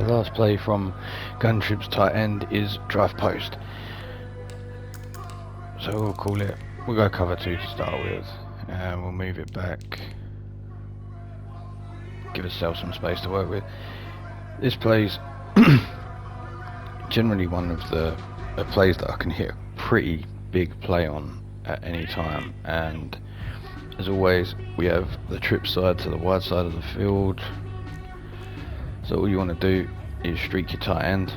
The last play from Guntrip's tight end is drive post. So we'll call it, we'll go cover 2 to start with, and we'll move it back, give ourselves some space to work with. This play's generally one of the plays that I can hit a pretty big play on at any time, and as always we have the trip side to the wide side of the field. So all you want to do is streak your tight end,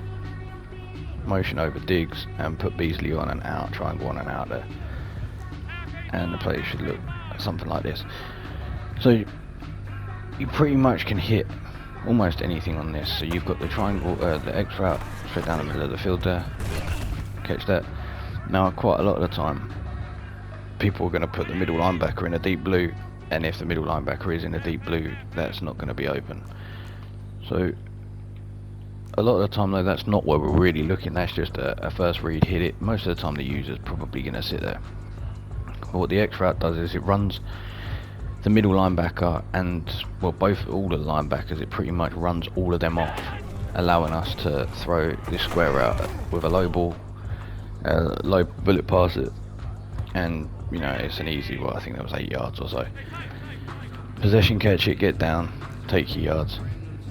motion over Diggs, and put Beasley on and out, triangle on and out there, and the play should look something like this. So you pretty much can hit almost anything on this. So you've got the triangle, the X route straight down the middle of the field there, catch that. Now quite a lot of the time people are going to put the middle linebacker in a deep blue, and if the middle linebacker is in a deep blue, that's not going to be open. So a lot of the time though, that's not where we're really looking, that's just a first read, hit it. Most of the time the user's probably going to sit there. But what the X route does is it runs the middle linebacker and, well, all of the linebackers, it pretty much runs all of them off, allowing us to throw this square route with a low ball, low bullet pass it, and you know, it's an easy, well, I think that was 8 yards or so. Possession, catch it, get down, take your yards.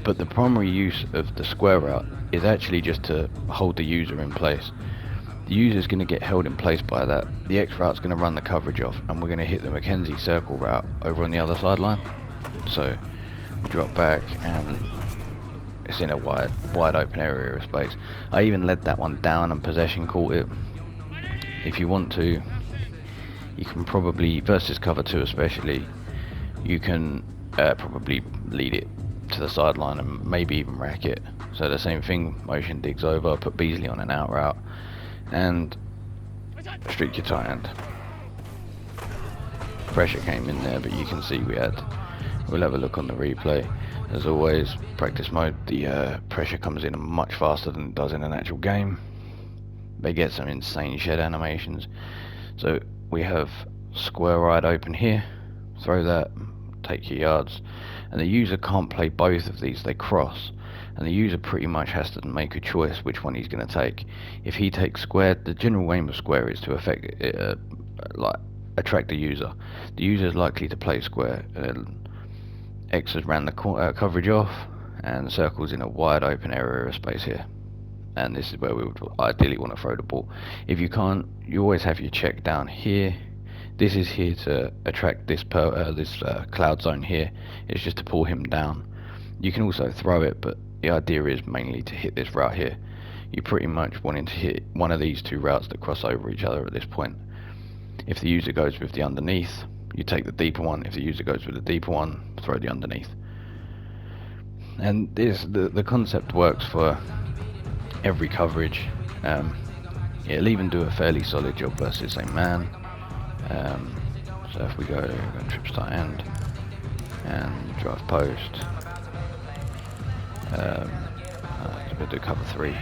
But the primary use of the square route is actually just to hold the user in place. The user is going to get held in place by that. The X route's going to run the coverage off, and we're going to hit the McKenzie circle route over on the other sideline. So we drop back, and it's in a wide open area of space. I even led that one down, and possession caught it. If you want to, you can probably, versus cover 2 especially, you can probably lead it to the sideline and maybe even rack it. So the same thing, motion Diggs over, put Beasley on an out route, and streak your tight end. Pressure came in there, but you can see we'll have a look on the replay. As always, practice mode, the pressure comes in much faster than it does in an actual game. They get some insane shed animations. So we have square wide open here, throw that, take your yards, and the user can't play both of these, they cross, and the user pretty much has to make a choice which one he's going to take. If he takes square, the general aim of square is to attract the user. The user is likely to play square, and X has ran the coverage off, and circles in a wide open area of space here, and this is where we would ideally want to throw the ball. If you can't, you always have your check down here. This is here to attract this cloud zone here. It's just to pull him down. You can also throw it, but the idea is mainly to hit this route here. You're pretty much wanting to hit one of these two routes that cross over each other at this point. If the user goes with the underneath, you take the deeper one. If the user goes with the deeper one, throw the underneath. And the concept works for every coverage. It'll even do a fairly solid job versus a man. So if we go trips tight end and drive post, we'll do cover 3.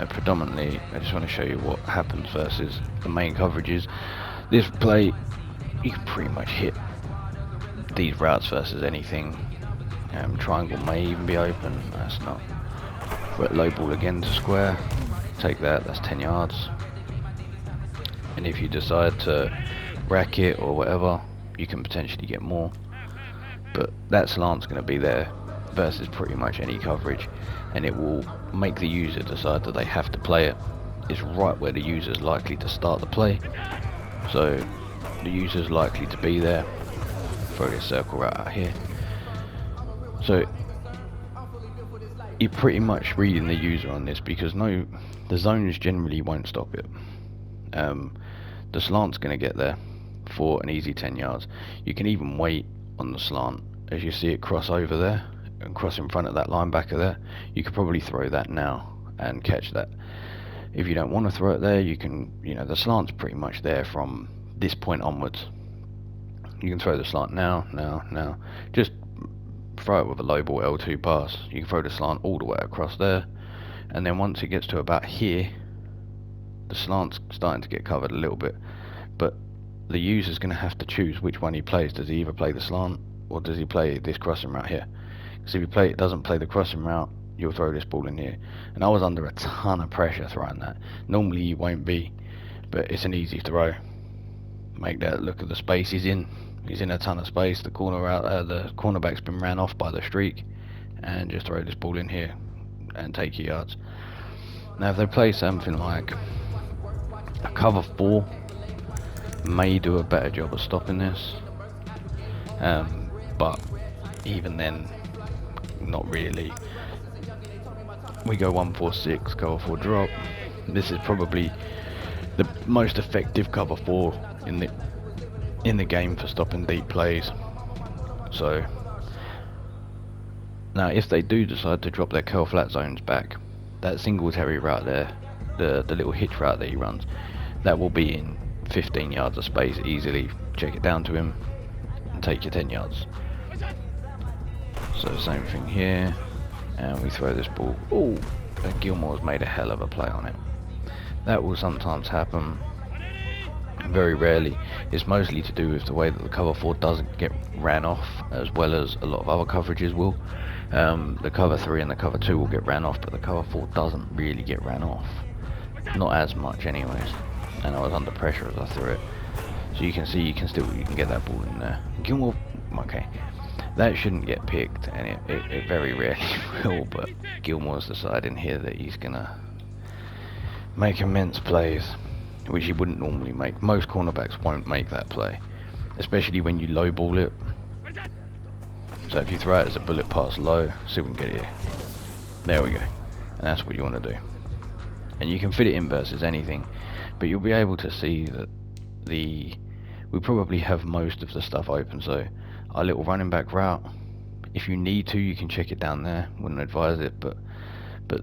Predominantly, I just want to show you what happens versus the main coverages. This play, you can pretty much hit these routes versus anything. Triangle may even be open, that's not. We're at low ball again to square, take that, that's 10 yards. And if you decide to rack it or whatever, you can potentially get more, but that slant's going to be there versus pretty much any coverage, and it will make the user decide that they have to play it. It's right where the user's likely to start the play, so the user's likely to be there. Throw this circle right out here, so you're pretty much reading the user on this, because the zones generally won't stop it. The slant's going to get there for an easy 10 yards. You can even wait on the slant as you see it cross over there and cross in front of that linebacker there. You could probably throw that now and catch that. If you don't want to throw it there, you can, the slant's pretty much there from this point onwards. You can throw the slant now. Just throw it with a low ball L2 pass. You can throw the slant all the way across there, and then once it gets to about here, the slant's starting to get covered a little bit, but the user's going to have to choose which one he plays. Does he either play the slant or does he play this crossing right here? Because if you doesn't play the crossing route, you'll throw this ball in here. And I was under a ton of pressure throwing that. Normally you won't be, but it's an easy throw. Make that look at the space he's in. He's in a ton of space. The cornerback's been ran off by the streak, and just throw this ball in here and take your yards. Now if they play something like a cover 4, may do a better job of stopping this, but even then, not really. We go 1-4-6, cover 4 drop. This is probably the most effective cover 4 in the game for stopping deep plays. So now if they do decide to drop their curl flat zones back, that Singletary route there, the little hitch route that he runs, that will be in 15 yards of space easily. Check it down to him and take your 10 yards. So same thing here, and we throw this ball. Oh, and Gilmore's made a hell of a play on it. That will sometimes happen, very rarely. It's mostly to do with the way that the cover 4 doesn't get ran off, as well as a lot of other coverages will. The cover 3 and the cover 2 will get ran off, but the cover 4 doesn't really get ran off. Not as much anyways. And I was under pressure as I threw it. So you can see you can get that ball in there. Gilmore, okay. That shouldn't get picked, and it very rarely will, but Gilmore's deciding here that he's gonna make immense plays, which he wouldn't normally make. Most cornerbacks won't make that play, especially when you low ball it. So if you throw it as a bullet pass low, see if we can get it here. There we go. And that's what you want to do. And you can fit it in versus anything, but you'll be able to see that we probably have most of the stuff open. So our little running back route, if you need to, you can check it down there. Wouldn't advise it, but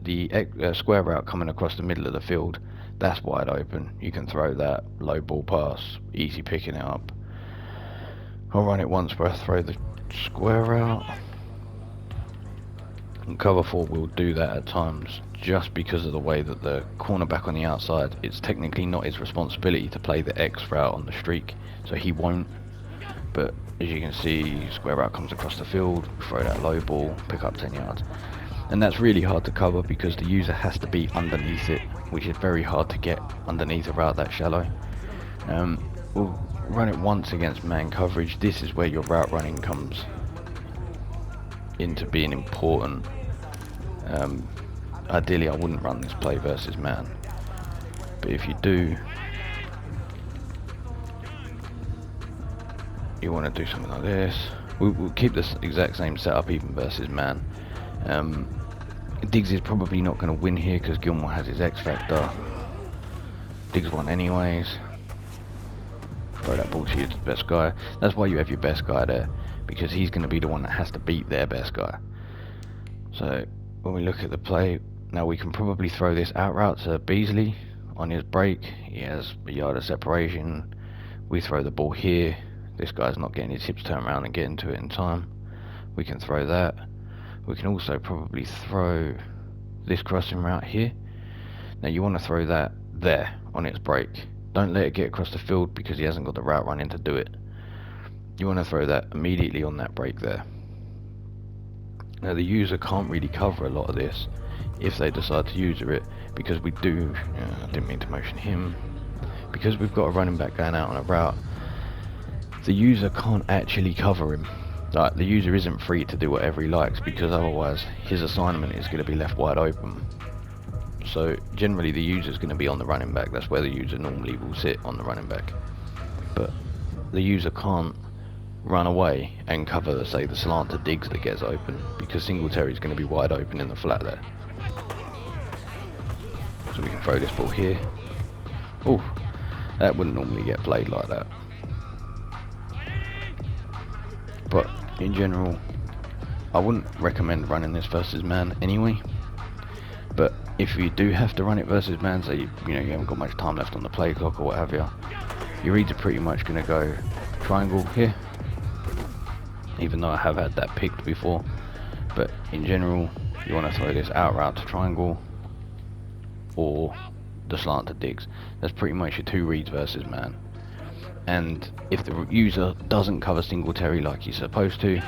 the square route coming across the middle of the field, that's wide open. You can throw that low ball pass, easy picking it up. I'll run it once where I throw the square route, and cover 4 will do that at times, just because of the way that the cornerback on the outside, it's technically not his responsibility to play the X route on the streak, so he won't. But as you can see, square route comes across the field, throw that low ball, pick up 10 yards. And that's really hard to cover because the user has to be underneath it, which is very hard to get underneath a route that shallow. We'll run it once against man coverage. This is where your route running comes into being important. Ideally I wouldn't run this play versus man, but if you do, you want to do something like this. We'll keep this exact same setup even versus man. Diggs is probably not going to win here because Gilmore has his X factor. Diggs won anyways. Throw that ball to your best guy. That's why you have your best guy there, because he's going to be the one that has to beat their best guy. So when we look at the play, now we can probably throw this out route to Beasley on his break. He has a yard of separation. We throw the ball here. This guy's not getting his hips turned around and getting to it in time. We can throw that. We can also probably throw this crossing route here. Now you want to throw that there on its break. Don't let it get across the field because he hasn't got the route running to do it. You want to throw that immediately on that break there. Now the user can't really cover a lot of this if they decide to user it, because we do, I didn't mean to motion him, because we've got a running back going out on a route, the user can't actually cover him. Like, the user isn't free to do whatever he likes, because otherwise his assignment is going to be left wide open. So generally the user is going to be on the running back. That's where the user normally will sit, on the running back. But the user can't run away and cover, say, the slant to Diggs that gets open, because Singletary is going to be wide open in the flat there. So we can throw this ball here. Oh, that wouldn't normally get played like that. But in general, I wouldn't recommend running this versus man anyway. But if you do have to run it versus man, say you haven't got much time left on the play clock or what have you, your reads are pretty much going to go triangle here, even though I have had that picked before. But in general, you want to throw this out route to triangle or the slant to Diggs. That's pretty much your two reads versus man. And if the user doesn't cover Singletary like he's supposed to,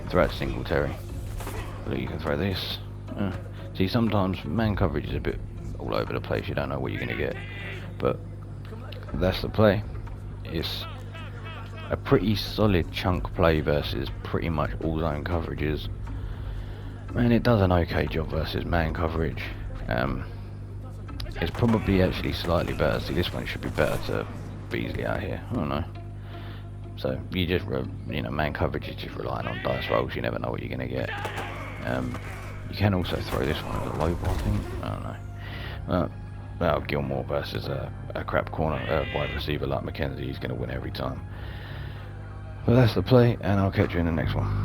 throw out Singletary. Look, you can throw this. See, sometimes man coverage is a bit all over the place. You don't know what you're going to get. But that's the play. It's a pretty solid chunk play versus pretty much all zone coverages. Man, it does an okay job versus man coverage. It's probably actually slightly better. See, this one should be better to Beasley out here. I don't know. So you just, man coverage is just relying on dice rolls. You never know what you're going to get. You can also throw this one as a low ball, I think. I don't know. Well, Gilmore versus a crap corner wide receiver like McKenzie, he's going to win every time. But that's the play, and I'll catch you in the next one.